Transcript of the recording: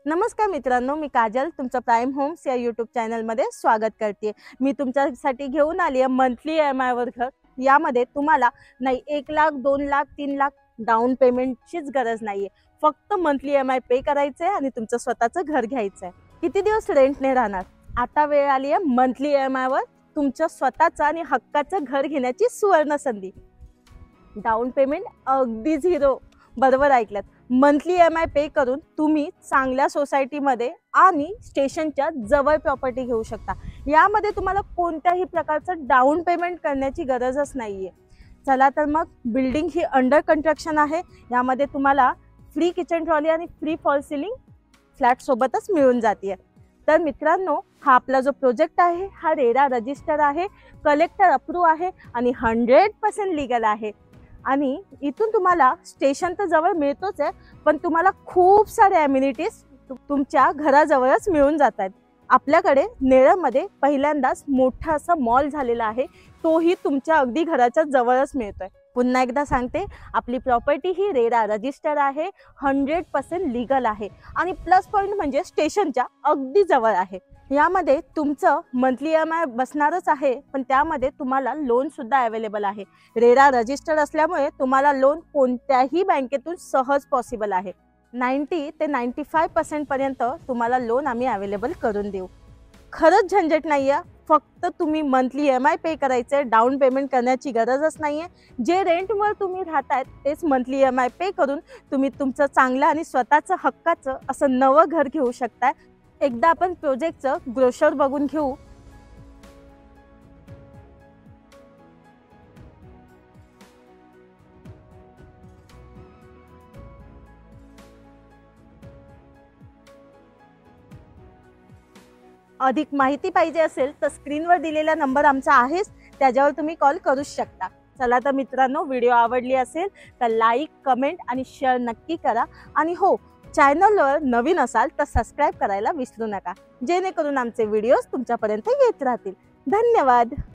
नमस्कार मित्रांनो, मी काजल तुमचं प्राइम होम्स या यूट्यूब चॅनलमध्ये स्वागत करते। मी तुमच्यासाठी घेऊन आली आहे मंथली EMI वर घर। यामध्ये तुम्हाला नाही 1 लाख 2 लाख 3 लाख डाऊन पेमेंटचीच गरज नाहीये। फक्त मंथली EMI पे करायचे आणि तुमचं स्वतःचं घर घ्यायचं आहे। किती दिवस रेंटने राहणार? आता वेळ आली आहे मंथली EMI वर तुमचं स्वतःचं आणि हक्काचं घर घेण्याची सुवर्ण संधी। डाऊन पेमेंट अगदी झिरो, बरोबर ऐकलत। मंथली EMI पे करून तुम्ही चांगल्या सोसायटीमध्ये आणि स्टेशनच्या जवळ प्रॉपर्टी घेऊ शकता। यामध्ये तुम्हाला कोणत्याही प्रकारचं डाऊन पेमेंट करण्याची गरजच नाहीये। चला तर मग, बिल्डिंग ही अंडर कंस्ट्रक्शन आहे। यामध्ये तुम्हाला फ्री किचन ट्रॉली आणि फ्री फॉल सिलिंग फ्लॅट सोबतच मिळून जाते। तर मित्रांनो, हा आपला जो प्रोजेक्ट आहे हा रेरा रजिस्टर आहे, कलेक्टर अप्रूव्ह आहे आणि 100% लीगल आहे। आणि इथून तुम्हाला स्टेशन तर जवळ मिळतोच आहे, पण तुम्हाला खूप सारे अम्युनिटीज तुमच्या घराजवळच मिळून जातात। आपल्याकडे नेरळमध्ये पहिल्यांदाच मोठा असा मॉल झालेला आहे, तोही तुमच्या अगदी घराच्या जवळच मिळतोय। पुन्हा एकदा सांगते, आपली प्रॉपर्टी ही रेरा रजिस्टर आहे, 100% लीगल आहे आणि प्लस पॉइंट म्हणजे स्टेशनच्या अगदी जवळ आहे। यामध्ये तुमचं मंथली EMI बसणारच आहे, पण त्यामध्ये तुम्हाला लोन सुद्धा अवेलेबल आहे। रेरा रजिस्टर असल्यामुळे तुम्हाला लोन कोणत्याही बँकेतून सहज पॉसिबल आहे। 90 ते 95% पर्यंत तुम्हाला लोन आम्ही अवेलेबल करून देऊ। खरंच झंझट नाहीये, फक्त तुम्ही मंथली EMI पे करायचे, डाऊन पेमेंट करण्याची गरजच नाहीये। जे रेंटवर तुम्ही राहताय तेच मंथली EMI पे करून तुम्ही तुमचं चांगलं आणि स्वतःचं हक्काचं असं नवं घर घेऊ शकताय। एकदा आपण प्रोजेक्टचं ब्रोशर बघून घेऊ। अधिक माहिती पाहिजे असेल तर स्क्रीनवर दिलेला नंबर आमचा आहेच, त्याच्यावर तुम्ही कॉल करू शकता। चला तर मित्रांनो, व्हिडिओ आवडली असेल तर लाईक, कमेंट आणि शेअर नक्की करा। आणि हो, चॅनलवर नवीन असाल तर सबस्क्राईब करायला विसरू नका, जेणेकरून आमचे व्हिडिओज तुमच्यापर्यंत येत राहतील। धन्यवाद।